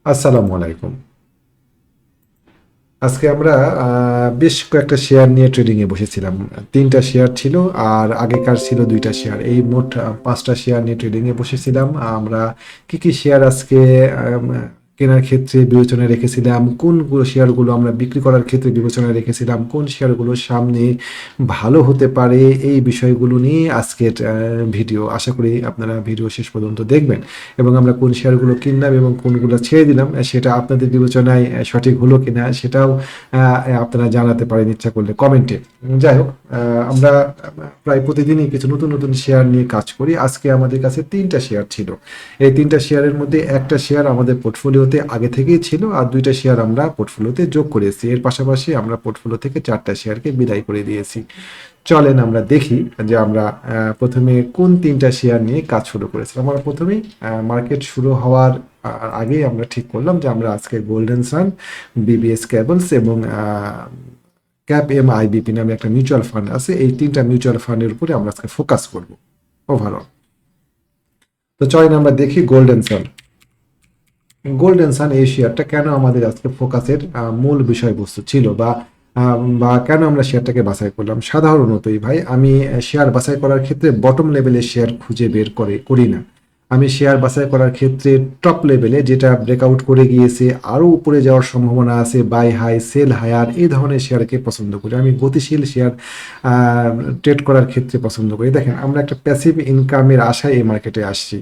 আসসালামু আলাইকুম। আজকে আমরা বেশ কয়েকটা শেয়ার নিয়ে ট্রেডিংয়ে বসেছিলাম। ৩টা শেয়ার ছিল আর আগেকার ছিল ২টা শেয়ার। এই মোট ৫টা শেয়ার নিয়ে ট্রেডিংয়ে বসেছিলাম। আমরা কি শেয়ার আজকে আম কেনার ক্ষেত্রে বিবেচনায় রেখেছিলাম, কোন শেয়ারগুলো আমরা বিক্রি করার ক্ষেত্রে বিবেচনায় রেখেছিলাম, কোন শেয়ারগুলো সামনে ভালো হতে পারে, এই বিষয়গুলো নিয়ে আজকের ভিডিও। আশা করি আপনারা ভিডিও শেষ পর্যন্ত দেখবেন এবং আমরা কোন শেয়ারগুলো কিনলাম এবং কোনগুলো ছেড়ে দিলাম সেটা আপনাদের বিবেচনায় সঠিক হলো কিনা সেটাও আপনারা জানাতে পারেন ইচ্ছা করলে কমেন্টে। যাই হোক, আমরা প্রায় প্রতিদিনই কিছু নতুন নতুন শেয়ার নিয়ে কাজ করি। আজকে আমাদের কাছে ৩টা শেয়ার ছিল। এই ৩টা শেয়ারের মধ্যে একটা শেয়ার আমাদের পোর্টফোলিওতে আগে থেকেই ছিল আর ২টা শেয়ার আমরা পোর্টফোলিওতে যোগ করেছি। এর পাশাপাশি আমরা পোর্টফোলিও থেকে ৪টা শেয়ারকে বিদায় করে দিয়েছি। চলেন আমরা দেখি যে আমরা প্রথমে কোন ৩টা শেয়ার নিয়ে কাজ শুরু করেছিলাম। আমরা প্রথমেই মার্কেট শুরু হওয়ার আগেই আমরা ঠিক করলাম যে আমরা আজকে গোল্ডেন সান, বিবিএস কেবলস এবং ক্যাপ এম আইবিপি নামে একটা মিউচুয়াল ফান্ড আছে। এই ৩টা মিউচুয়াল ফান্ডের উপরে আমরা আজকে ফোকাস করব ওভারঅল। তো চলেন আমরা দেখি গোল্ডেন সান এই শেয়ারটা কেন আমাদের আজকে ফোকাসের মূল বিষয়বস্তু ছিল, বা কেন আমরা শেয়ারটাকে বাছাই করলাম। সাধারণতই ভাই আমি শেয়ার বাছাই করার ক্ষেত্রে বটম লেভেলের শেয়ার খুঁজে বের করি না। আমি শেয়ার বাছাই করার ক্ষেত্রে টপ লেভেলে যেটা ব্রেকআউট করে গিয়েছে, আরও উপরে যাওয়ার সম্ভাবনা আছে, বাই হাই সেল হায়ার, এই ধরনের শেয়ারকে পছন্দ করি। আমি গতিশীল শেয়ার ট্রেড করার ক্ষেত্রে পছন্দ করি। দেখেন, আমরা একটা প্যাসিভ ইনকামের আশায় এই মার্কেটে আসছি।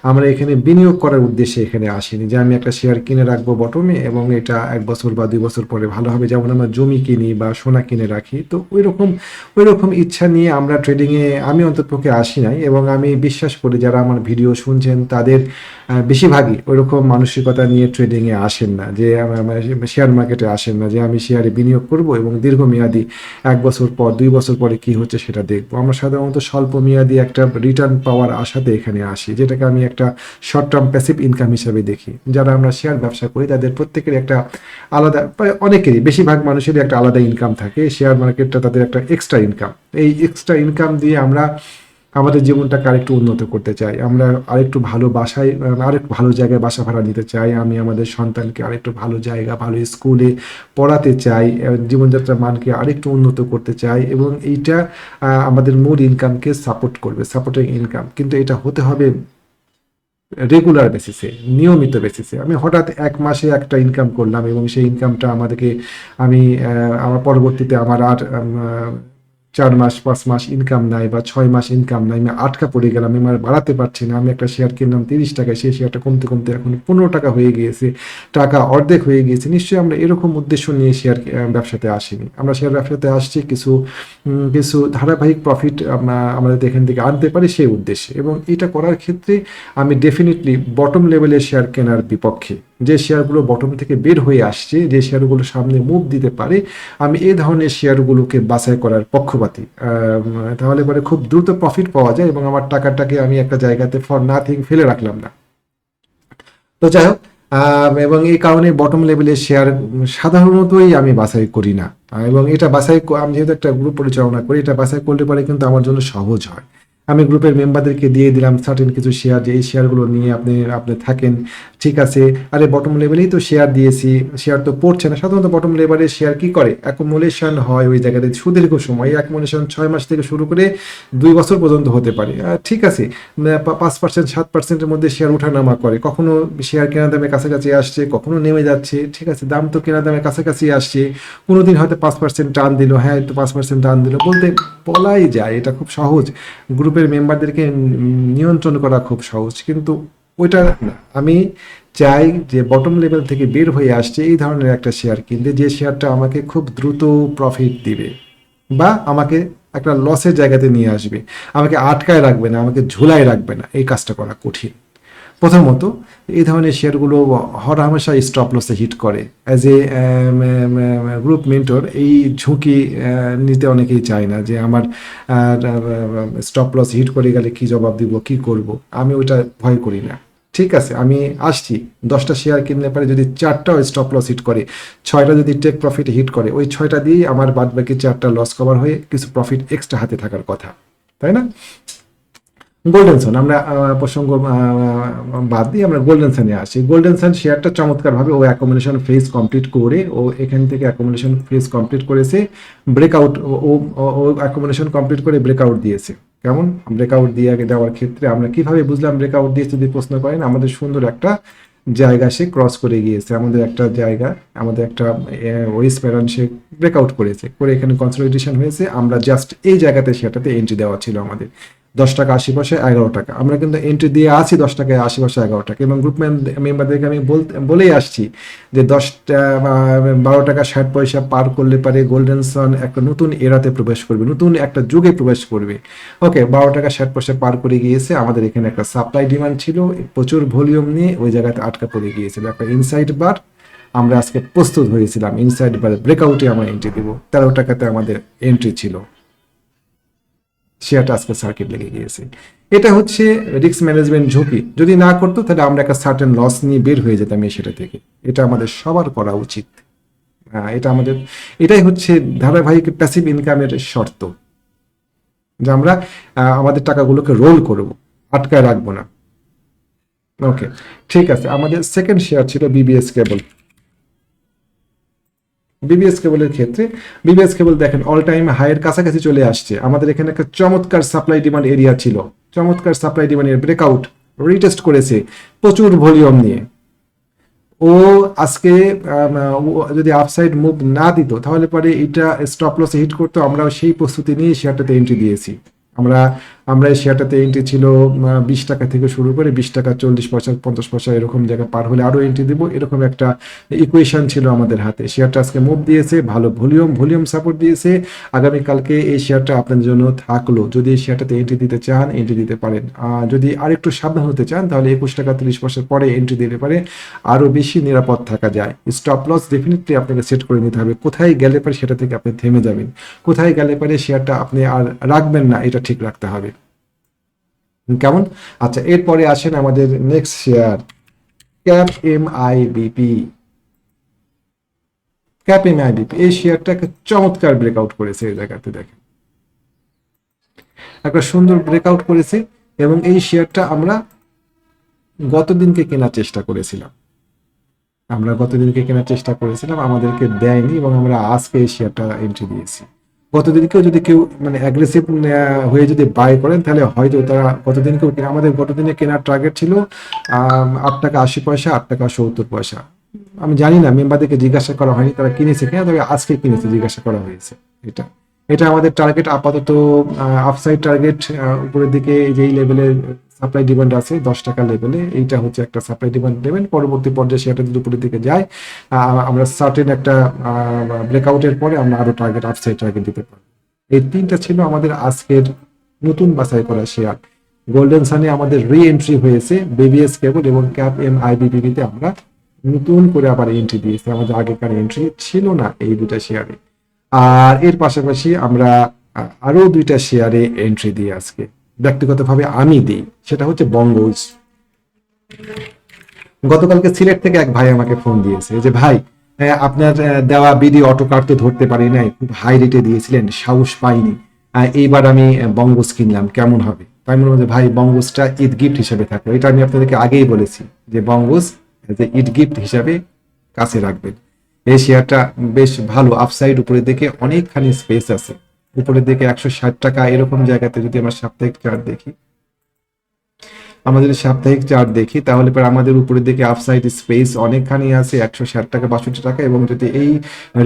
আমরা এখানে বিনিয়োগ করার উদ্দেশ্যে এখানে আসিনি যে আমি একটা শেয়ার কিনে রাখবো বটমে এবং এটা ১ বছর বা ২ বছর পরে ভালো হবে, যেমন আমরা জমি কিনি বা সোনা কিনে রাখি। তো ওই রকম ইচ্ছা নিয়ে আমরা ট্রেডিংয়ে আমি অন্ততপক্ষে আসি নাই এবং আমি বিশ্বাস করি যারা আমার ভিডিও শুনছেন তাদের বেশিরভাগই ওইরকম মানসিকতা নিয়ে ট্রেডিংয়ে আসেন না, যে শেয়ার মার্কেটে আসেন না যে আমি শেয়ারে বিনিয়োগ করব এবং দীর্ঘমেয়াদী ১ বছর পর ২ বছর পরে কি হচ্ছে সেটা দেখবো। আমরা সাধারণত স্বল্প মেয়াদী একটা রিটার্ন পাওয়ার আশাতে এখানে আসি, যেটাকে আমি একটা শর্ট টার্ম প্যাসিভ ইনকাম হিসাবে দেখি। যারা আমরা শেয়ার ব্যবসা করি তাদের প্রত্যেকের একটা আলাদা, প্রায় অনেকেরই, বেশিরভাগ মানুষেরই একটা আলাদা ইনকাম থাকে। শেয়ার মার্কেটটা তাদের একটা এক্সট্রা ইনকাম। এই এক্সট্রা ইনকাম দিয়ে আমরা আমাদের জীবনটাকে আরেকটু উন্নত করতে চাই। আমরা আরেকটু ভালো বাসায়, আরেকটু ভালো জায়গায় বাসা ভাড়া নিতে চাই। আমি আমাদের সন্তানকে আরেকটু ভালো জায়গা, ভালো স্কুলে পড়াতে চাই। জীবনযাত্রার মানকে আরেকটু উন্নত করতে চাই এবং এইটা আমাদের মূল ইনকামকে সাপোর্ট করবে, সাপোর্টিং ইনকাম। কিন্তু এটা হতে হবে রেগুলার বেসিসে, নিয়মিত বেসিসে। আমি হঠাৎ ১ মাসে একটা ইনকাম করলাম এবং সেই ইনকামটা আমাদেরকে আমার পরবর্তীতে আমার আর ৪ মাস ৫ মাস ইনকাম নাই বা ৬ মাস ইনকাম নাই, আমি আটকা পড়ে গেলাম, আমি আর বাড়াতে পারছি না। আমি একটা শেয়ার কিনলাম ৩০ টাকায়, সেই শেয়ারটা কমতে কমতে এখন ১৫ টাকা হয়ে গিয়েছে, টাকা অর্ধেক হয়ে গিয়েছে। নিশ্চয়ই আমরা এরকম উদ্দেশ্য নিয়ে শেয়ার ব্যবসাতে আসিনি। আমরা শেয়ার ব্যবসাতে আসছি কিছু ধারাবাহিক প্রফিট আমাদের এখান থেকে আনতে পারি সেই উদ্দেশ্যে, এবং এটা করার ক্ষেত্রে আমি ডেফিনেটলি বটম লেভেলের শেয়ার কেনার বিপক্ষে। যে শেয়ারগুলো বটম থেকে বের হয়ে আসছে, যে শেয়ারগুলো সামনে মুভ দিতে পারে, আমি এই ধরনের শেয়ারগুলোকে বাছাই করার পক্ষপাতী। তাহলে পরে খুব দ্রুত প্রফিট পাওয়া যায় এবং আমার টাকাটাকে আমি একটা জায়গাতে ফর নাথিং ফেলে রাখলাম না। তো যাই হোক, এবং এই কারণে বটম লেভেলের শেয়ার সাধারণতই আমি বাছাই করি না। এবং এটা আমি যেহেতু একটা গ্রুপ পরিচালনা করি, এটা বাছাই করলে পরে কিন্তু আমার জন্য সহজ হয়। আমি গ্রুপের মেম্বারদেরকে দিয়ে দিলাম সার্টেন কিছু শেয়ার, যে এই শেয়ারগুলো নিয়ে আপনি থাকেন, ঠিক আছে। আরে বটম লেভেলেই তো শেয়ার দিয়েছি, শেয়ার তো পড়ছে না। সাধারণত বটম লেভেলের শেয়ার কি করে, অ্যাকুমুলেশন হয় ওই জায়গাতে সুদীর্ঘ সময়। অ্যাকুমুলেশন ৬ মাস থেকে শুরু করে ২ বছর পর্যন্ত হতে পারে। ঠিক আছে, ৫%, ৭%-এর মধ্যে শেয়ার ওঠানামা করে। কখনো শেয়ার কেনা দামের কাছাকাছি আসছে, কখনো নেমে যাচ্ছে। ঠিক আছে, দাম তো কেনা দামের কাছাকাছি আসছে, কোনোদিন হয়তো ৫% টান দিল, হ্যাঁ একটু ৫% টান দিল, বলাই যায়। এটা খুব সহজ, গ্রুপের মেম্বারদেরকে নিয়ন্ত্রণ করা খুব সহজ, কিন্তু ওইটা না। আমি চাই যে বটম লেভেল থেকে বের হয়ে আসছে এই ধরনের একটা শেয়ার কিনতে, যে শেয়ারটা আমাকে খুব দ্রুত প্রফিট দিবে বা আমাকে একটা লসের জায়গাতে নিয়ে আসবে, আমাকে আটকায় রাখবে না, আমাকে ঝুলায় রাখবে না। এই কাজটা করা কঠিন। প্রথমত, এই ধরনের শেয়ারগুলো হরহামেশা স্টপ লসে হিট করে। অ্যাজ এ গ্রুপ মেন্টর এই ঝুঁকি নিতে অনেকেই চায় না, যে আমার স্টপ লস হিট করে গেলে কি জবাব দিব, কি করব। আমি ওইটা ভয় করি না। ঠিক আছে, আমি আসছি ১০টা শেয়ার কিনলে পারে যদি ৪টাও স্টপ লস হিট করে, ৬টা যদি টেক প্রফিট হিট করে, ওই ৬টা দিয়েই আমার বাদ বাকি ৪টা লস কভার হয়ে কিছু প্রফিট এক্সট্রা হাতে থাকার কথা, তাই না? গোল্ডেন সান, আমরা প্রসঙ্গ বাদ দিয়ে আমরা গোল্ডেন সানে আসি। গোল্ডেন সান শেয়ারটা চমৎকারভাবে ও অ্যাকোমোডেশন ফেজ কমপ্লিট করে, ও এখান থেকে অ্যাকোমোডেশন ফেজ কমপ্লিট করেছে, ব্রেকআউট, ও ও অ্যাকোমোডেশন কমপ্লিট করে ব্রেকআউট দিয়েছে। কেমন ব্রেকআউট দিয়ে দেওয়ার ক্ষেত্রে আমরা কিভাবে বুঝলাম ব্রেকআউট দিয়েছে যদি প্রশ্ন করেন, আমাদের সুন্দর একটা জায়গা সে ক্রস করে গিয়েছে, আমাদের একটা জায়গা, আমাদের একটা ওয়েস্ট প্যাটার্ন সে ব্রেকআউট করেছে, করে এখানে কনসলিডেশন হয়েছে। আমরা জাস্ট এই জায়গাতে সেটাতে এন্ট্রি দেওয়া ছিল আমাদের 10 টাকা 80 পয়সা 11 টাকা। আমরা কিন্তু এন্ট্রি দিয়ে আছি 10 টাকায় 80 পয়সা 11 টাকা, এবং গ্রুপ মেম্বারদেরকে আমি বলেই আসছি যে 12 টাকা 60 পয়সা পার করলে পারে গোল্ডেন সান একটা নতুন এরাতে প্রবেশ করবে, নতুন একটা যুগে প্রবেশ করবে। ওকে, 12 টাকা 60 পয়সা পার করে গিয়েছে, আমাদের এখানে একটা সাপ্লাই ডিমান্ড ছিল, প্রচুর ভলিউম নিয়ে ওই জায়গাতে আটকা পড়ে গিয়েছিল একটা ইনসাইড বার। আমরা আজকে প্রস্তুত হয়েছিলাম ইনসাইড বার ব্রেকআউটে আমরা এন্ট্রি দেবো, 13 টাকাতে আমাদের এন্ট্রি ছিল, শেয়ারটা আজকে সার্কিট লেগে গিয়েছে। এটা হচ্ছে রিস্ক ম্যানেজমেন্ট ঝুঁকি, যদি না করতো তাহলে আমরা একটা সার্টেন লস নিয়ে বের হয়ে যেতাম এই সেটা থেকে। এটা আমাদের সবার করা উচিত। এটা আমাদের, এটাই হচ্ছে ধারাবাহিক প্যাসিভ ইনকামের শর্ত, যে আমরা আমাদের টাকাগুলোকে রোল করব, আটকায় রাখবো না। ওকে, ঠিক আছে। আমাদের সেকেন্ড শেয়ার ছিল বিবিএস কেবল। বিবিএস কেবলের ক্ষেত্রে বিবিএস কেবল দেখেন অল টাইম হাইয়ের কাছাকাছি চলে আসছে। আমাদের এখানে একটা চমৎকার সাপ্লাই ডিমান্ড এরিয়া ছিল, চমৎকার সাপ্লাই ডিমান্ডের ব্রেকআউট রিটেস্ট করেছে প্রচুর ভলিউম নিয়ে। ও আজকে যদি আপসাইড মুভ না দিত তাহলে পরে এটা স্টপ লসে হিট করতো, আমরা সেই প্রস্তুতি নিয়ে শেয়ারটাতে এন্ট্রি দিয়েছি। আমরা আমরা এই শেয়ারটাতে এন্ট্রি ছিল 20 টাকা থেকে শুরু করে 20 টাকা 40 পয়সা 50 পয়সা এরকম জায়গা পার হলে আরো এন্ট্রি দেবো, এরকম একটা ইকুয়েশন ছিল আমাদের হাতে। শেয়ারটা আজকে মুভ দিয়েছে, ভালো ভলিউম সাপোর্ট দিয়েছে। আগামীকালকে এই শেয়ারটা আপনাদের জন্য থাকলো, যদি এই শেয়ারটাতে এন্ট্রি দিতে চান এন্ট্রি দিতে পারেন। যদি আরেকটু সাবধান হতে চান তাহলে 21 টাকা 30 পয়সার পরে এন্ট্রি দিতে পারে, আরো বেশি নিরাপদ থাকা যায়। স্টপ লস ডেফিনেটলি আপনাকে সেট করে নিতে হবে, কোথায় গেলে পারে সেটা থেকে আপনি থেমে যাবেন, কোথায় গেলে পারে শেয়ারটা আপনি আর রাখবেন না, এটা ঠিক রাখতে হবে। কেমন? আচ্ছা, এরপরে আসেন আমাদের নেক্সট শেয়ার ক্যাপ এমআইবিপি। ক্যাপ এমআইবিপি এই শেয়ারটা একটা চমৎকার ব্রেকআউট করেছে, এই জায়গাতে দেখেন একটা সুন্দর ব্রেকআউট করেছে, এবং এই শেয়ারটা আমরা গতদিনকে কেনার চেষ্টা করেছিলাম, আমাদেরকে দেয়নি, এবং আমরা আজকে এই শেয়ারটা এন্ট্রি দিয়েছি। গতদিনকেও যদি কেউ মানে অ্যাগ্রেসিভ হয়ে যদি বাই করেন তাহলে হয়তো তারা গতদিনকেও আমাদের গতদিনে কেনার টার্গেট ছিল 8 টাকা 80 পয়সা 8 টাকা 70 পয়সা। আমি জানি না, মেম্বারদেরকে জিজ্ঞাসা করা হয়নি তারা কিনেছে কিনা, তবে আজকে কিনেছে জিজ্ঞাসা করা হয়েছে। এটা এটা আমাদের টার্গেট আপাতত, আপসাইড টার্গেট উপরের দিকে যেই লেভেলের সাপ্লাই ডিমান্ড আছে 10 টাকা লেভেলে, এইটা হচ্ছে একটা সাপ্লাই ডিমান্ড লেভেল। পরবর্তী পর্যায়ে সেটা যদি উপরের দিকে যায় আমরা সার্টেন একটা ব্রেকআউটের পরে আমরা আরো টার্গেট আপসাইড টার্গেট দিতে পারি। এই তিনটা ছিল আমাদের আজকের নতুন বাছাই করা শেয়ার। গোল্ডেন সানে আমাদের রি এন্ট্রি হয়েছে, বিবিএস কেবল এবং ক্যাপ এমআইবিবিতে আমরা নতুন করে আবার এন্ট্রি দিয়েছি, আমাদের আগেকার এন্ট্রি ছিল না এই দুটা শেয়ারে। আর এর পাশাপাশি আমরা আরো 2টা শেয়ারে এন্ট্রি দিই আজকে, ব্যক্তিগতভাবে আমি দিই, সেটা হচ্ছে বঙ্গজ। গতকালকে সিলেট থেকে এক ভাই আমাকে ফোন দিয়েছে যে ভাই আপনার দেওয়া বিডি অটো কার্ড তো ধরতে পারি নাই, খুব হাই রেটে দিয়েছিলেন, সাহস পাইনি, এইবার আমি বঙ্গজ কিনলাম, কেমন হবে? তাই মনে হচ্ছে ভাই বঙ্গজটা ঈদ গিফট হিসেবে থাকলো, এটা আমি আপনাদেরকে আগেই বলেছি যে বঙ্গজ ঈদ গিফট হিসাবে কাছে রাখবেন। এই শেয়ারটা বেশ ভালো, আপসাইড উপরের দিকে অনেকখানি স্পেস আছে, উপরের দিকে 160 টাকা এরকম জায়গাতে যদি আমরা সাপ্তাহিক চার্ট দেখি, তাহলে পরে আমাদের উপরের দিকে আপসাইড স্পেস অনেকখানি আছে, 160 টাকা 62 টাকা। এবং যদি এই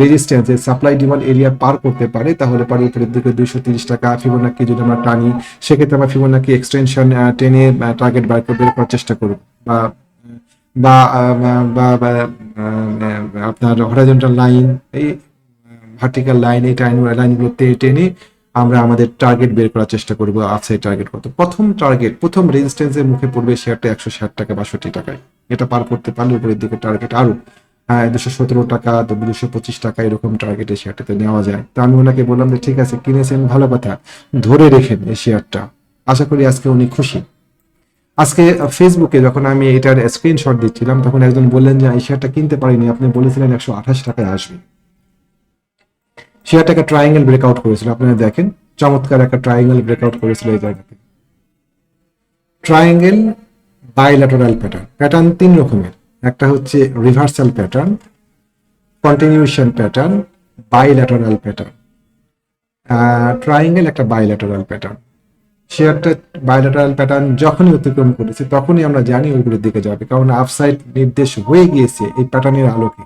resistance supply demand area per করতে পারে তাহলে পরে উপরের দিকে 230 টাকা ফিবোনাকি যদি আমরা টানি, সেক্ষেত্রে আমরা ফিবোনাকি এক্সটেনশন টেনে টার্গেট বার বের করার চেষ্টা করব, বা বা আপনার হরাইজন্টাল লাইন, এই ভার্টিক্যাল লাইন, এই লাইনগুলো টেনে আমরা আমাদের টার্গেট বের করার চেষ্টা করবো। আপসাইড টার্গেট কত? প্রথম রেজিস্ট্যান্সের মুখে পড়বে শেয়ারটা 160 টাকা 62 টাকায়, এটা পার করতে পারলে উপরের দিকে টার্গেট আরো 217 টাকা 225 টাকা এরকম টার্গেটে শেয়ারটাতে নেওয়া যায়। তো আমি ওনাকে বললাম যে ঠিক আছে, কিনেছেন ভালো কথা, ধরে রেখেন এই শেয়ারটা। আশা করি আজকে উনি খুশি। আজকে ফেসবুকে যখন আমি এটার স্ক্রিনশট দিচ্ছিলাম তখন একজন বললেন যে এই শেয়ারটা কিনতে পারিনি, আপনি বলেছিলেন 128 টাকায় আসবে। শেয়ারটা একটা ট্রায়াঙ্গেল ব্রেকআউট করেছিল, আপনারা দেখেন চমৎকার একটা ট্রায়াঙ্গেল ব্রেকআউট করেছিল এই জায়গাতে। Triangle, bilateral pattern. প্যাটার্ন তিন রকমের, একটা হচ্ছে reversal pattern, continuation pattern, bilateral pattern. Triangle একটা বাইল্যাটারাল প্যাটার্ন। শেয়ারটা বাইল্যাটারাল প্যাটার্ন যখনই অতিক্রম করেছে তখনই আমরা জানি ওইগুলোর দিকে যাবে, কারণ আপসাইড নির্দেশ হয়ে গিয়েছে এই প্যাটার্নের আলোকে।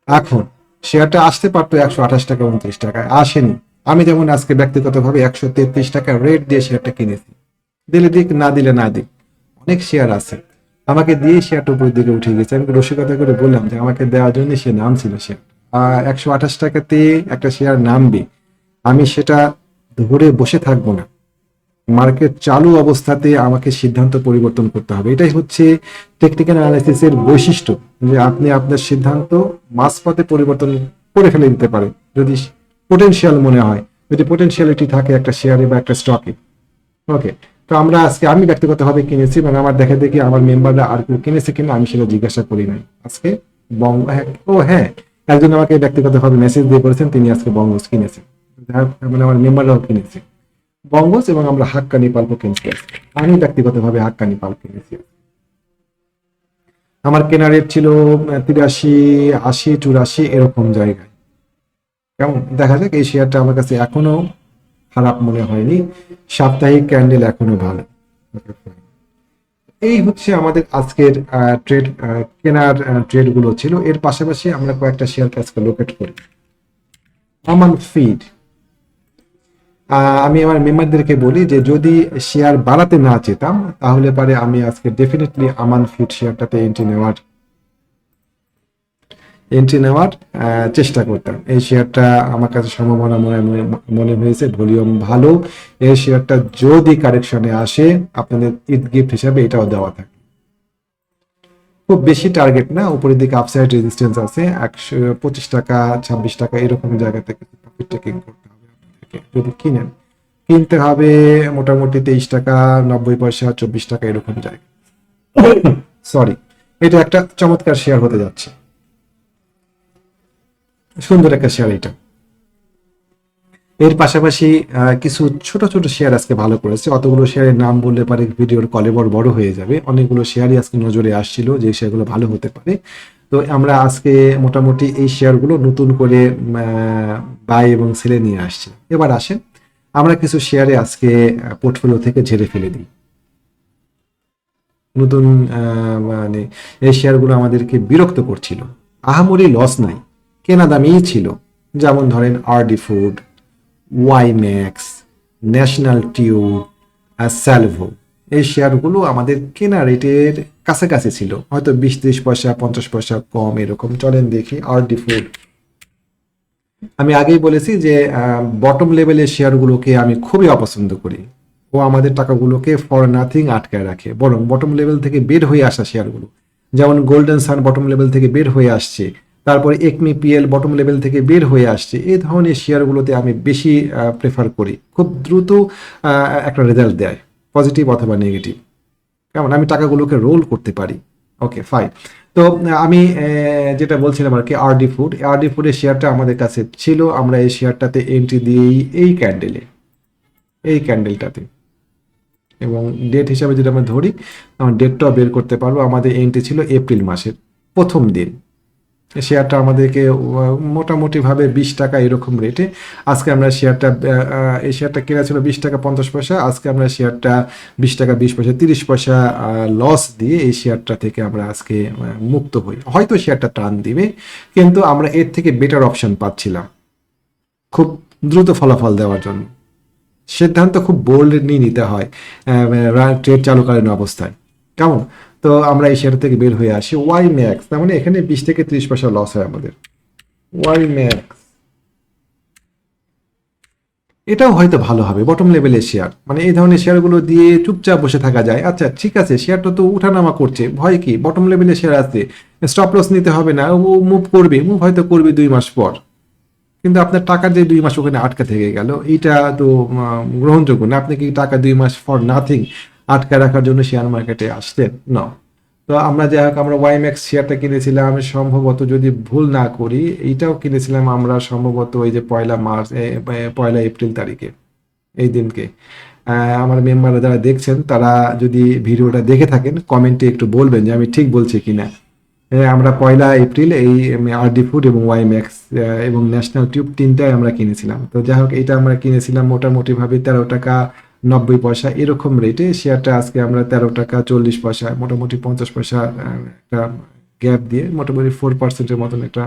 এখন শেয়ারটা আসতে পারতো 128 টাকা 29 টাকায়, আসেনি। আমি যেমন আজকে ব্যক্তিগতভাবে 133 টাকা রেট দিয়ে শেয়ারটা কিনেছি, দিলে দিক না দিলে না দিক। অনেক শেয়ার আছে আমাকে দিয়ে শেয়ারটা উপরের দিকে উঠে গেছে, আমি রসিকতা করে বললাম যে আমাকে দেওয়ার জন্য সে নাম ছিল শেয়ার। 128 টাকাতে একটা শেয়ার নামবে, আমি সেটা ধরে বসে থাকবো না। মার্কেট চালু অবস্থাতে আমাকে সিদ্ধান্ত পরিবর্তন করতে হবে। এটাই হচ্ছে টেকনিক্যাল অ্যানালাইসিসের বৈশিষ্ট্য, যে আপনি আপনার সিদ্ধান্ত মাঝপথে পরিবর্তন করে ফেলে দিতে পারেন যদি পোটেনশিয়াল মনে হয়, যদি পোটেনশিয়ালিটি থাকে একটা শেয়ারে বা একটা স্টকে। ওকে, তো আমরা আজকে আমি ব্যক্তিগতভাবে কিনেছি এবং আমার দেখা দেখি আমার মেম্বাররা আর কেউ কিনেছে কিনা আমি সেটা জিজ্ঞাসা করি নাই আজকে। হ্যাঁ, একজন আমাকে ব্যক্তিগতভাবে মেসেজ দিয়ে বলেছেন তিনি আজকে বঙ্গজ কিনেছেন, মানে আমার মেম্বাররাও কিনেছে বঙ্গজ, এবং আমরা হাক্কানি পাল্পও কিনছি। আমি ব্যক্তিগতভাবে হাক্কানি পাল্প কিনেছি। আমার কেনা রেট ছিল 83, 80, 84 এরকম জায়গায়। কেমন দেখা যাক, এই শেয়ারটা আমার কাছে এখনো খারাপ মনে হয়নি, সাপ্তাহিক ক্যান্ডেল এখনো ভালো। এই হচ্ছে আমাদের আজকের ট্রেড, কেনার ট্রেড গুলো ছিল। এর পাশাপাশি আমরা কয়েকটা শেয়ার আজকে লোকেট করি। আমান ফিড, আমি আমার মেম্বারদেরকে বলি যে যদি শেয়ার বাড়াতে না চেতাম তাহলে পারে আমি আজকে ডেফিনেটলি আমান ফিড শেয়ারটাতে এন্ট্রি নেওয়ার চেষ্টা করতাম। এই শেয়ারটা আমার কাছে সম্ভাবনা মনে হয়েছে, ভলিউম ভালো। এই শেয়ারটা যদি কারেকশনে আসে আপনাদের ঈদ গিফট হিসাবে এটাও দেওয়া থাকে। খুব বেশি টার্গেট না, উপরের দিকে আপসাইড রেজিস্ট্যান্স আছে 125 টাকা 26 টাকা এরকম জায়গা থেকে প্রফিট টেকিং করতে হবে আপনাদেরকে যদি কিনেন। কিনতে হবে মোটামুটি 23 টাকা 90 পয়সা 24 টাকা এরকম জায়গা। সরি, এটা একটা চমৎকার শেয়ার হতে যাচ্ছে, সুন্দর একটা শেয়ার এটা। এর পাশাপাশি কিছু ছোট ছোট শেয়ার আজকে ভালো করেছে, অতগুলো শেয়ারের নাম বললে পারে ভিডিওর কলেবর বড় হয়ে যাবে। অনেকগুলো শেয়ারই আজকে নজরে আসছিল যে শেয়ারগুলো ভালো হতে পারে। তো আমরা আজকে মোটামুটি এই শেয়ারগুলো নতুন করে বাই এবং সেলে নিয়ে আসছি। এবার আসেন আমরা কিছু শেয়ারে আজকে পোর্টফোলিও থেকে ঝেড়ে ফেলে দিই। নতুন মানে এই শেয়ারগুলো আমাদেরকে বিরক্ত করছিল, আহামরি লস নাই, কেনা দামেই ছিল। যেমন ধরেন RD food, WiMAX, national tube, Salvo. এই শেয়ারগুলো আমাদের কেনা রেটের কাছাকাছি ছিল, হয়তো 20-30 পয়সা 50 পয়সা কম এরকম। চলেন দেখি আরডি ফুড। আমি আগেই বলেছি যে বটম লেভেলের শেয়ারগুলোকে আমি খুবই অপছন্দ করি। ও আমাদের টাকাগুলোকে ফর নাথিং আটকায় রাখে, বরং বটম লেভেল থেকে বের হয়ে আসা শেয়ারগুলো, যেমন গোল্ডেন সান বটম লেভেল থেকে বের হয়ে আসছে, তারপরে একমি পিএল বটম লেভেল থেকে বের হয়ে আসছে, এই ধরনের শেয়ারগুলোতে আমি বেশি প্রেফার করি। খুব দ্রুত একটা রেজাল্ট দেয়, পজিটিভ অথবা নেগেটিভ। কেমন, আমি টাকাগুলোকে রোল করতে পারি। Okay fine. তো আমি যেটা বলছিলাম আর কি, আরডি ফুডের শেয়ারটা আমাদের কাছে ছিল। আমরা এই শেয়ারটাতে এন্ট্রি দিয়েই এই ক্যান্ডেলটাতে, এবং ডেট হিসাবে যদি আমরা ধরি আমার ডেটটাও বের করতে পারবো। আমাদের এন্ট্রি ছিল এপ্রিল মাসের প্রথম দিন। শেয়ারটা আমাদেরকে মোটামুটি ভাবে 20 টাকা এরকম রেটে আজকে আমরা এই শেয়ারটা কেনা ছিল 20 টাকা 50 পয়সা। আজকে আমরা শেয়ারটা 20 টাকা 20 পয়সা 30 পয়সা লস দিয়ে এই শেয়ারটা থেকে আমরা আজকে মুক্ত হই। হয়তো শেয়ারটা টার্ন দিবে, কিন্তু আমরা এর থেকে বেটার অপশন পাচ্ছিলাম খুব দ্রুত ফলাফল দেওয়ার জন্য। সিদ্ধান্ত খুব বোল্ডলি নিতে হয় ট্রেড চালুকালীন অবস্থায়। কেমন, তো আমরা এই শেয়ার থেকে বের হয়ে আসি। ওয়াই ম্যাক্স, তার মানে এখানে 20 থেকে 30 পয়সা লস হয় আমাদের। ওয়াই ম্যাক্স এটাও হয়তো ভালো হবে, বটম লেভেলের শেয়ার, মানে এই ধরনের শেয়ারগুলো দিয়ে চুপচাপ বসে থাকা যায়। আচ্ছা ঠিক আছে, শেয়ারটা তো উঠানামা করছে, ভয় কি, বটম লেভেলের শেয়ার আছে, স্টপ লস নিতে হবে না, ও মুভ হয়তো করবে 2 মাস পর, কিন্তু আপনার টাকা যে 2 মাস ওখানে আটকা থেকে গেল এইটা তো গ্রহণযোগ্য না। আপনি কি টাকা 2 মাস ফর নাথিং আটকা রাখার জন্য শেয়ার মার্কেটে আসতেন? না। তো আমরা যাই হোক, আমরা ওয়াইম্যাক্স শেয়ারটা কিনেছিলাম সম্ভবত, যদি ভুল না করি এইটাও কিনেছিলাম আমরা সম্ভবত ওই যে 1 এপ্রিল তারিখে, এই দিনকে। আমার মেম্বাররা যারা দেখছেন তারা যদি ভিডিওটা দেখে থাকেন কমেন্টে একটু বলবেন যে আমি ঠিক বলছি কিনা। আমরা 1 এপ্রিল এই আরডি ফুড এবং ওয়াই ম্যাক্স এবং ন্যাশনাল টিউব তিনটাই আমরা কিনেছিলাম। তো যাই হোক, এটা আমরা কিনেছিলাম মোটামুটিভাবে 13 টাকা 90 পয়সা এরকম রেটে। শেয়ারটা আজকে আমরা 13 টাকা 40 পয়সা, মোটামুটি 50 পয়সা একটা গ্যাপ দিয়ে মোটামুটি 4% মতন একটা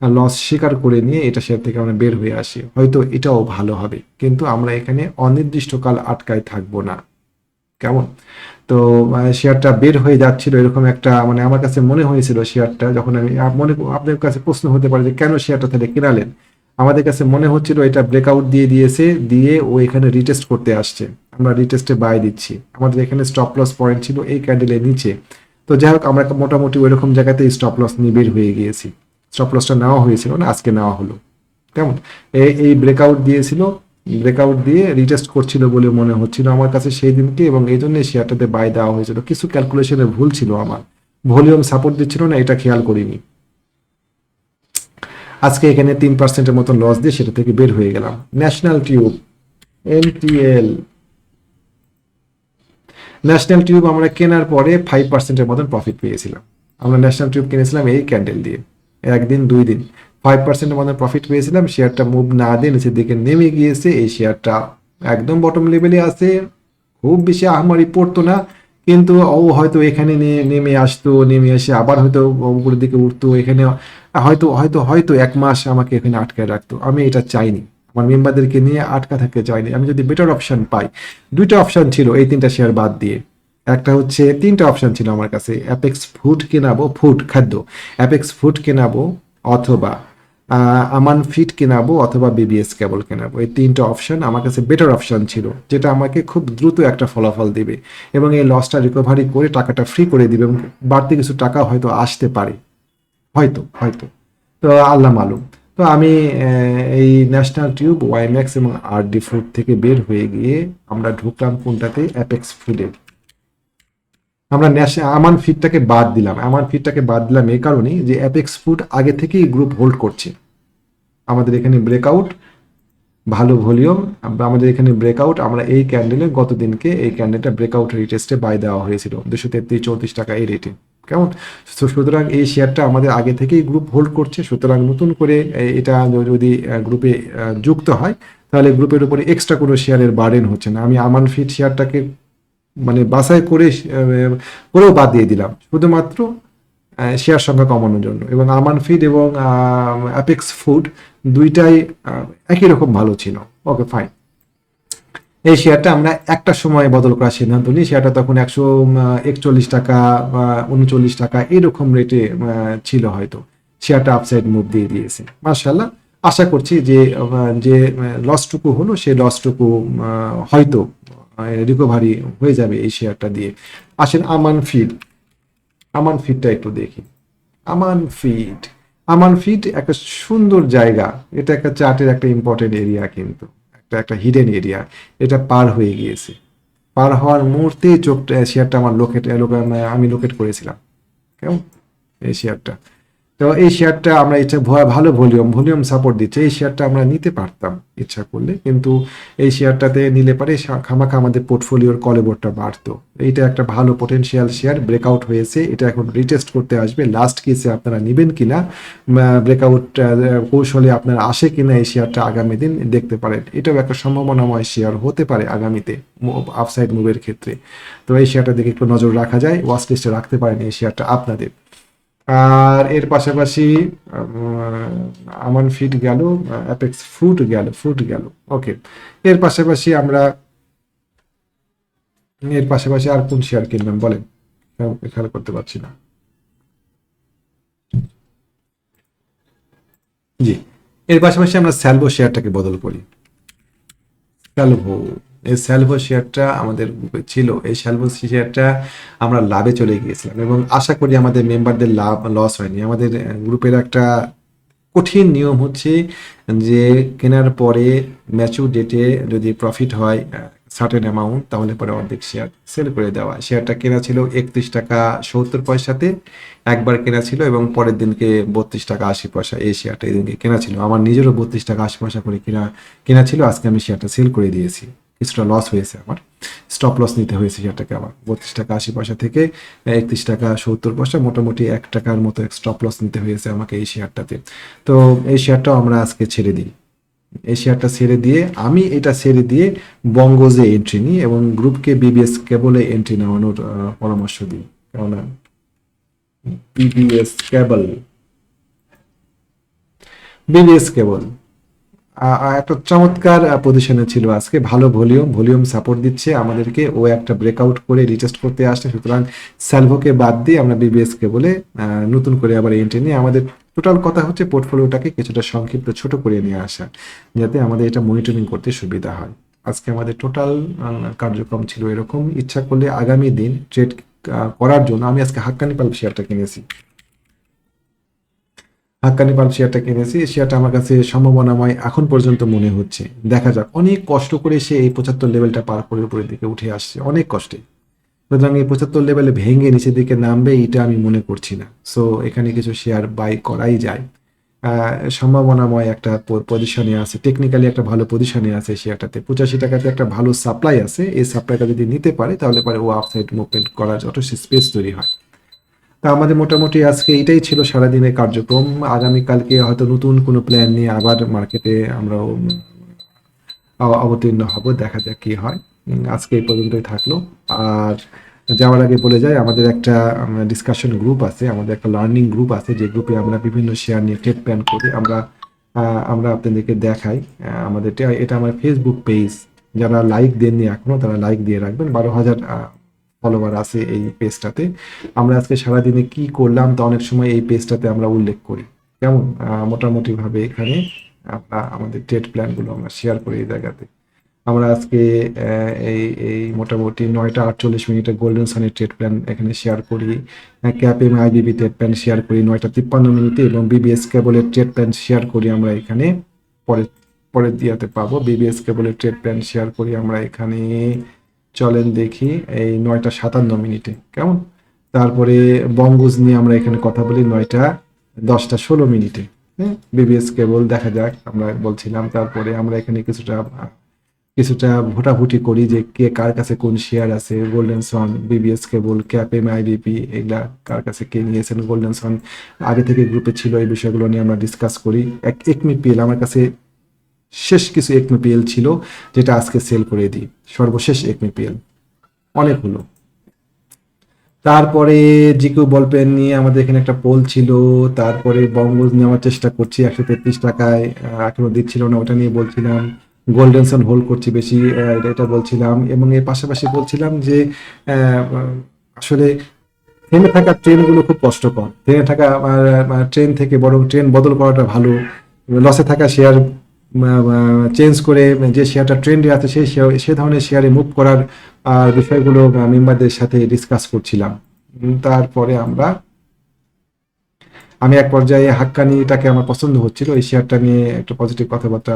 লস স্বীকার করে নিয়ে এটা শেয়ার থেকে আমরা বের হয়ে আসি। হয়তো এটাও ভালো হবে, কিন্তু আমরা এখানে অনির্দিষ্টকাল আটকায় থাকবো না। কেমন? তো শেয়ারটা বের হয়ে যাচ্ছিল এরকম একটা, মানে আমার কাছে মনে হয়েছিল শেয়ারটা যখন আমি আপনার কাছে প্রশ্ন হতে পারে যে কেন শেয়ারটা তাহলে কেনালেন। আমাদের কাছে মনে হচ্ছিল এটা ব্রেকআউট দিয়ে দিয়েছে, দিয়ে ও এখানে রিটেস্ট করতে আসছে, আমরা রিটেস্টে বাই দিচ্ছি। আমাদের এখানে স্টপ লস পয়েন্ট ছিল এই ক্যান্ডেলের নিচে। তো যাই হোক, আমরা মোটামুটি ওইরকম জায়গাতে স্টপ লস নিয়ে বের হয়ে গিয়েছি। স্টপ লসটা নেওয়া হয়েছিল না, আজকে নেওয়া হলো। কেমন? এই ব্রেকআউট দিয়েছিল, ব্রেকআউট দিয়ে রিটেস্ট করছিল বলে মনে হচ্ছিল আমার কাছে সেই দিনকে, এবং এই জন্য শেয়ারটাতে বাই দেওয়া হয়েছিল। কিছু ক্যালকুলেশনে ভুল ছিল আমার, ভলিউম সাপোর্ট দিচ্ছিল না, এটা খেয়াল করিনি। আজকে এখানে 3%-এর মতো লস দিয়ে সেটা থেকে বের হয়ে গেলাম। National tube, NTL, national tube আমরা কেনার পরে 5%-এর মতন প্রফিট পেয়েছিলাম। আমরা ন্যাশনাল টিউব কিনেছিলাম এই ক্যান্ডেল দিয়ে, একদিন 2 দিন 5%-এর মতন প্রফিট পেয়েছিলাম। শেয়ারটা মুভ না দিয়ে নিচের দিকে নেমে গিয়েছে। এই শেয়ারটা একদম বটম লেভেলে আছে, খুব বেশি আহামরি পড়তো না, কিন্তু ও হয়তো এখানে নেমে আসতো, নেমে এসে আবার হয়তো উপরের দিকে উঠতো। এখানে হয়তো হয়তো হয়তো 1 মাস আমাকে এখানে আটকায় রাখতো। আমি এটা চাইনি, আমার মেম্বারদেরকে নিয়ে আটকা থাকতে চাইনি। আমি যদি বেটার অপশন পাই, 2টা অপশন ছিল এই 3টা শেয়ার বাদ দিয়ে। একটা হচ্ছে 3টা অপশন ছিল আমার কাছে, অ্যাপেক্স ফুড কেনাবো, ফুড খাদ্য, অ্যাপেক্স ফুড কেনাবো, অথবা আমান ফিট কেনাবো, অথবা বিবিএস কেবল কেনাবো। এই 3টা অপশন আমার কাছে বেটার অপশন ছিল, যেটা আমাকে খুব দ্রুত একটা ফলাফল দিবে এবং এই লসটা রিকভারি করে টাকাটা ফ্রি করে দিবে, এবং বাড়তি কিছু টাকা হয়তো আসতে পারে, হয়তো হয়তো, তো আল্লাহ মালুম। তো আমি এই ন্যাশনাল টিউব, ওয়াইম্যাক্স এবং আরডি ফুড থেকে বের হয়ে গিয়ে আমরা ঢুকলাম কোনটাতে, অ্যাপেক্স ফুডে। আমরা আমান ফিডটাকে বাদ দিলাম। আমান ফিডটাকে বাদ দিলাম এই কারণেই যে অ্যাপেক্স ফুড আগে থেকেই গ্রুপ হোল্ড করছে। আমাদের এখানে ব্রেকআউট, ভালো ভলিউম, আমাদের এখানে ব্রেকআউট। আমরা এই ক্যান্ডেলে গত দিনকে এই ক্যান্ডেলটা ব্রেকআউট রিটেস্টে বাই দেওয়া হয়েছিল 233-34 টাকা এই রেটে। কেমন? সুতরাং এই শেয়ারটা আমাদের আগে থেকেই গ্রুপ হোল্ড করছে। সুতরাং নতুন করে এটা যদি গ্রুপে যুক্ত হয়, তাহলে গ্রুপের উপরে এক্সট্রা কোনো শেয়ারের বার্ডেন হচ্ছে না। আমি আমান ফিড শেয়ারটাকে মানে বাছাই করে করেও বাদ দিয়ে দিলাম, শুধুমাত্র শেয়ার সংখ্যা কমানোর জন্য। এবং আমান ফিড এবং অ্যাপেক্স ফুড দুইটাই একই রকম ভালো ছিল। ওকে, ফাইন। এই শেয়ারটা আমরা একটা সময় বদল করার সিদ্ধান্ত নিই। শেয়ারটা তখন 141 টাকা বা 39 টাকা এরকম রেটে ছিল হয়তো। শেয়ারটা আপসাইড মুভ দিয়ে দিয়েছে, মাশাআল্লাহ। আশা করছি যে যে লসটুকু হলো সেই লসটুকু হয়তো রিকভারি হয়ে যাবে এই শেয়ারটা দিয়ে। আসেন আমান ফিড, আমান ফিডটা একটু দেখি। আমান ফিড, আমান ফিড একটা সুন্দর জায়গা। এটা একটা চার্টের একটা ইম্পর্টেন্ট এরিয়া, কিন্তু একটা হিডেন এরিয়া। এটা পার হয়ে গিয়েছে, পার হওয়ার মুহূর্তে চোখটা শেয়ারটা আমার আমি লোকেট করেছিলাম। কেমন? এই শেয়ারটা, তো এই শেয়ারটা আমরা ইচ্ছা ভালো ভলিউম সাপোর্ট দিচ্ছে, এই শেয়ারটা আমরা নিতে পারতাম ইচ্ছা করলে, কিন্তু এই শেয়ারটাতে নিলে পারে খামাখা আমাদের পোর্টফোলিওর কলেবরটা বাড়তো। এইটা একটা ভালো পোটেনশিয়াল শেয়ার, ব্রেকআউট হয়েছে, এটা এখন রিটেস্ট করতে আসবে। লাস্ট কেসে আপনারা নেবেন কিনা, ব্রেকআউট কৌশলে আপনারা আসে কিনা এই শেয়ারটা আগামী দিন দেখতে পারেন। এটাও একটা সম্ভাবনাময় শেয়ার হতে পারে আগামীতে আপসাইড মুভের ক্ষেত্রে। তো এই শেয়ারটা দিকে একটু নজর রাখা যায়, ওয়াচ লিস্টে রাখতে পারেন এই শেয়ারটা আপনাদের। আর এর পাশাপাশি আমান ফিড গেল, অ্যাপেক্স ফুড গেল। ওকে, এর পাশাপাশি আর কোন শেয়ার কিনবেন বলেন, খেয়াল করতে পারছি না। জি, এর পাশাপাশি আমরা স্যালভো শেয়ারটাকে বদল করি। স্যালভো, এই স্যালভো শেয়ারটা আমাদের গ্রুপে ছিল। এই স্যালভো শেয়ারটা আমরা লাভে চলে গিয়েছিলাম এবং আশা করি আমাদের মেম্বারদের লস হয়নি। আমাদের গ্রুপের একটা কঠিন নিয়ম হচ্ছে যে কেনার পরে ম্যাচিউর ডেটে যদি প্রফিট হয় সার্টেন অ্যামাউন্ট, তাহলে পরে অর্ধেক শেয়ার সেল করে দেওয়া। শেয়ারটা কেনা ছিল 31 টাকা 70 পয়সাতে, একবার কেনা ছিল, এবং পরের দিনকে 32 টাকা 80 পয়সা এই শেয়ারটা এই দিনকে কেনা ছিল। আমার নিজেরও 32 টাকা 80 পয়সা করে কেনা ছিল। আজকে আমি শেয়ারটা সেল করে দিয়েছি কিছুটা লস হয়েছে আমার, স্টপ লস নিতে হয়েছে শেয়ারটাকে আমার 32 টাকা 80 পয়সা থেকে 31 টাকা 70 পয়সা, মোটামুটি 1 টাকার মতো স্টপ লস নিতে হয়েছে আমাকে এই শেয়ারটাতে। তো এই শেয়ারটাও আমরা আজকে ছেড়ে দিই, এই শেয়ারটা ছেড়ে দিয়ে আমি এটা ছেড়ে দিয়ে বঙ্গজে এন্ট্রি নিই এবং গ্রুপকে বিবিএস কেবলে এন্ট্রি নেওয়ানোর পরামর্শ দিই। কেননা বিবিএস কেবল, বিবিএস কেবল একটা চমৎকার পজিশনে ছিল আজকে, ভালো ভলিউম সাপোর্ট দিচ্ছে আমাদেরকে, ও একটা ব্রেকআউট করে রিটেস্ট করতে আসছে। সুতরাং স্যালভোকে বাদ দিয়ে আমরা বিবিএস কে বলে নতুন করে আবার এন্ট্রি নিয়ে আমাদের টোটাল কথা হচ্ছে পোর্টফোলিওটাকে কিছুটা সংক্ষিপ্ত ছোট করে নিয়ে আসা, যাতে আমাদের এটা মনিটরিং করতে সুবিধা হয়। আজকে আমাদের টোটাল কার্যক্রম ছিল এরকম। ইচ্ছা করলে আগামী দিন ট্রেড করার জন্য আমি আজকে হাক্কানি পাল্প শেয়ারটা কিনেছি, হাক্কানি পাল্প শেয়ারটা কিনেছি। শেয়ারটা আমার কাছে সম্ভাবনাময় এখন পর্যন্ত মনে হচ্ছে, দেখা যাক। অনেক কষ্ট করে সে এই 75 লেভেলটা পার করে উপরের দিকে উঠে আসছে, অনেক কষ্টে। সুতরাং এই 75 লেভেলে ভেঙে নিচের দিকে নামবে এটা আমি মনে করছি না। সো এখানে কিছু শেয়ার বাই করাই যায়। সম্ভাবনাময় একটা পজিশনে আছে, টেকনিক্যালি একটা ভালো পজিশনে আছে শেয়ারটাতে। 85 টাকাতে একটা ভালো সাপ্লাই আছে, এই সাপ্লাইটা যদি নিতে পারে তাহলে পরে ও আপসাইড মুভমেন্ট করার যথেষ্ট স্পেস তৈরি হয়। তা আমাদের মোটামুটি আজকে এটাই ছিল সারাদিনের কার্যক্রম। আগামীকালকে হয়তো নতুন কোনো প্ল্যান নিয়ে আবার মার্কেটে আমরা অবতীর্ণ হব, দেখা যাক কি হয়। আজকে এই পর্যন্তই থাকলো। আর যাওয়ার আগে বলে যাই, আমাদের একটা ডিসকাশন গ্রুপ আছে, আমাদের একটা লার্নিং গ্রুপ আছে, যে গ্রুপে আমরা বিভিন্ন শেয়ার নিয়ে ট্রেড প্ল্যান করি। আমরা আপনাদেরকে দেখাই আমাদের এটা আমার ফেসবুক পেজ। যারা লাইক দেননি এখনো তারা লাইক দিয়ে রাখবেন। 12,000 ফলোয়ার আছে এই পেজটাতে। আমরা আজকে সারাদিনে কি করলাম তা অনেক সময় এই পেজটাতে আমরা উল্লেখ করি, কেমন মোটামুটি ভাবে এখানে আমরা আমাদের ট্রেড প্ল্যানগুলো আমরা শেয়ার করি এই জায়গাতে। আমরা আজকে এই এই মোটামুটি 9টা 48 গোল্ডেন সানের ট্রেড প্ল্যান এখানে শেয়ার করি, ক্যাপএম আইবিবি ট্রেড প্ল্যান শেয়ার করি 9টা 53 এবং বিবিএস কেবলের ট্রেড প্ল্যান শেয়ার করি আমরা এখানে পরের দিয়াতে পাবো। বিবিএস কেবলের ট্রেড প্ল্যান শেয়ার করি আমরা এখানে, চলেন দেখি, এই 9টা 57 কেমন। তারপরে বঙ্গজ নিয়ে আমরা এখানে কথা বলি 9টা 10টা 16। হ্যাঁ, বিবিএস কেবল দেখা যাক আমরা বলছিলাম। তারপরে আমরা এখানে কিছুটা ভোটাভুটি করি যে কে কার কাছে কোন শেয়ার আছে, গোল্ডেন সন, বিবিএস কেবল, ক্যাপএম আইবিপি, এগুলা কার কাছে কে নিয়েছেন। গোল্ডেন সন আগে থেকে গ্রুপে ছিল, এই বিষয়গুলো নিয়ে আমরা ডিসকাস করি। একমিপিএল আমার কাছে শেষ কিছু একমিপিএল ছিল যেটা আজকে সেল করে দিই, সর্বশেষ একমিপিএল অনেক হলো। তারপরে জিকু বলপেন নিয়ে আমাদের এখানে একটা পোল ছিল। তারপরে বঙ্গজ নেওয়ার চেষ্টা করছি 133 টাকায়, এখনো দিচ্ছিল না, ওটা নিয়ে বলছিলাম। গোল্ডেন সান হোল্ড করছি বেশি, এটা বলছিলাম। এবং এর পাশাপাশি বলছিলাম যে আসলে থেমে থাকা ট্রেনগুলো খুব কষ্টকর। থেমে থাকা ট্রেন থেকে বরং ট্রেন বদল করাটা ভালো। লসে থাকা শেয়ার চেঞ্জ করে যে শেয়ারটা ট্রেন্ডে আছে সে ধরনের শেয়ারে মুভ করার বিষয়গুলো মেম্বারদের সাথে ডিসকাস করছিলাম। তারপরে আমি এক পর্যায়ে হাক্কানিটাকে আমার পছন্দ হচ্ছিল, এই শেয়ারটা নিয়ে একটা পজিটিভ কথাবার্তা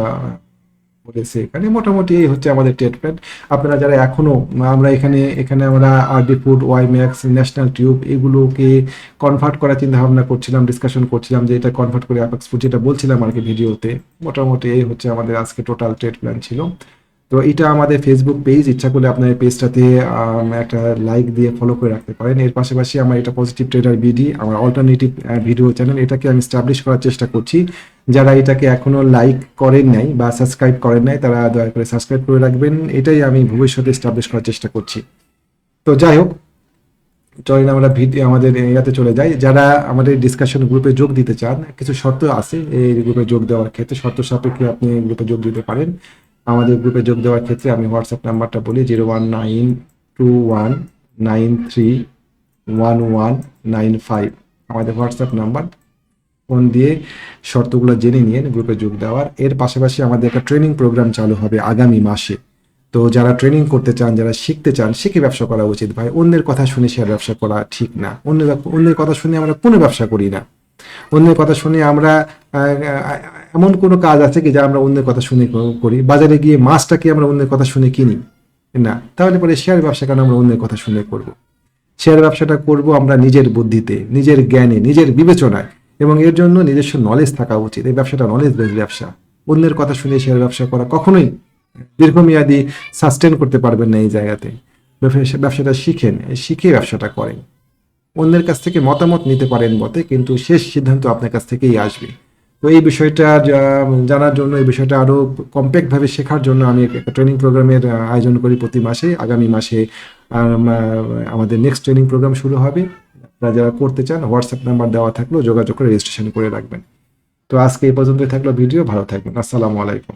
বলেছে এখানে। মোটামুটি এই হচ্ছে আমাদের ট্রেড প্ল্যান। আপনারা যারা এখনো আমরা এখানে আমরা RD food, Y max, National Tube এগুলোকে কনভার্ট করার চিন্তা ভাবনা করছিলাম, ডিসকাশন করছিলাম যে এটা কনভার্ট করে অ্যাপেক্স ফুড, যেটা বলছিলাম আর কি ভিডিওতে। মোটামুটি এই হচ্ছে আমাদের আজকে টোটাল ট্রেড প্ল্যান ছিল। তো এটা আমাদের ফেসবুক পেজ, ইচ্ছা করলে আপনার পেজটাতে একটা লাইক দিয়ে ফলো করে রাখতে পারেন। এর পাশাপাশি আমার এটা পজিটিভ ট্রেডার বিডি, আমার অল্টারনেটিভ ভিডিও চ্যানেল, এটাকে আমি স্টাবলিশ করার চেষ্টা করছি। যারা এটাকে এখনো লাইক করেন নাই বা সাবস্ক্রাইব করেন নাই তারা দয়া করে সাবস্ক্রাইব করে রাখবেন। এটাই আমি ভবিষ্যতে স্টাবলিশ করার চেষ্টা করছি। তো যাই হোক, চলেন আমরা আমাদের ইয়াতে চলে যাই। যারা আমাদের ডিসকাশন গ্রুপে যোগ দিতে চান, কিছু শর্ত আছে এই গ্রুপে যোগ দেওয়ার ক্ষেত্রে, শর্ত সাপেক্ষে আপনি গ্রুপে যোগ দিতে পারেন। আমাদের গ্রুপে যোগ দেওয়ার ক্ষেত্রে আমি হোয়াটসঅ্যাপ নাম্বারটা বলি 01921931195, আমাদের হোয়াটসঅ্যাপ নাম্বার। ফোন দিয়ে শর্তগুলো জেনে নিয়ে গ্রুপে যোগ দেওয়ার। এর পাশাপাশি আমাদের একটা ট্রেনিং প্রোগ্রাম চালু হবে আগামী মাসে। তো যারা ট্রেনিং করতে চান, যারা শিখতে চান, শিখে ব্যবসা করা উচিত ভাই। অন্যের কথা শুনে শেয়ার ব্যবসা করা ঠিক না। অন্যের কথা শুনে আমরা কোনো ব্যবসা করি না। অন্যের কথা শুনে আমরা এমন কোনো কাজ আছে কি যা আমরা অন্যের কথা শুনে করি? বাজারে গিয়ে মাছটা কি আমরা অন্যের কথা শুনে কিনি না? তাহলে পরে শেয়ার ব্যবসা কেন আমরা অন্যের কথা শুনে করব? শেয়ার ব্যবসাটা করব আমরা নিজের বুদ্ধিতে, নিজের জ্ঞানে, নিজের বিবেচনায়, এবং এর জন্য নিজস্ব নলেজ থাকা উচিত। এই ব্যবসাটা নলেজ বেসড ব্যবসা। অন্যের কথা শুনে শেয়ার ব্যবসা করা কখনোই দীর্ঘমেয়াদী সাস্টেন করতে পারবেন না এই জায়গাতে। ব্যবসাটা শিখেন, শিখে ব্যবসাটা করেন। অন্যের কাছ থেকে মতামত নিতে পারেন বটে, কিন্তু শেষ সিদ্ধান্ত আপনার কাছ থেকেই আসবে। তো এই বিষয়টা জানার জন্য, এই বিষয়টা আরো কমপ্যাক্ট ভাবে শেখার জন্য আমি একটা ট্রেনিং প্রোগ্রামের আয়োজন করি প্রতি মাসে। আগামী মাসে আমাদের নেক্সট ট্রেনিং প্রোগ্রাম শুরু হবে। আপনারা যারা করতে চান, হোয়াটসঅ্যাপ নাম্বার দেওয়া থাকলেও যোগাযোগ করে রেজিস্ট্রেশন করে রাখবেন। তো আজকে এই পর্যন্তই থাকলো ভিডিও। ভালো থাকবেন। আসসালামু আলাইকুম।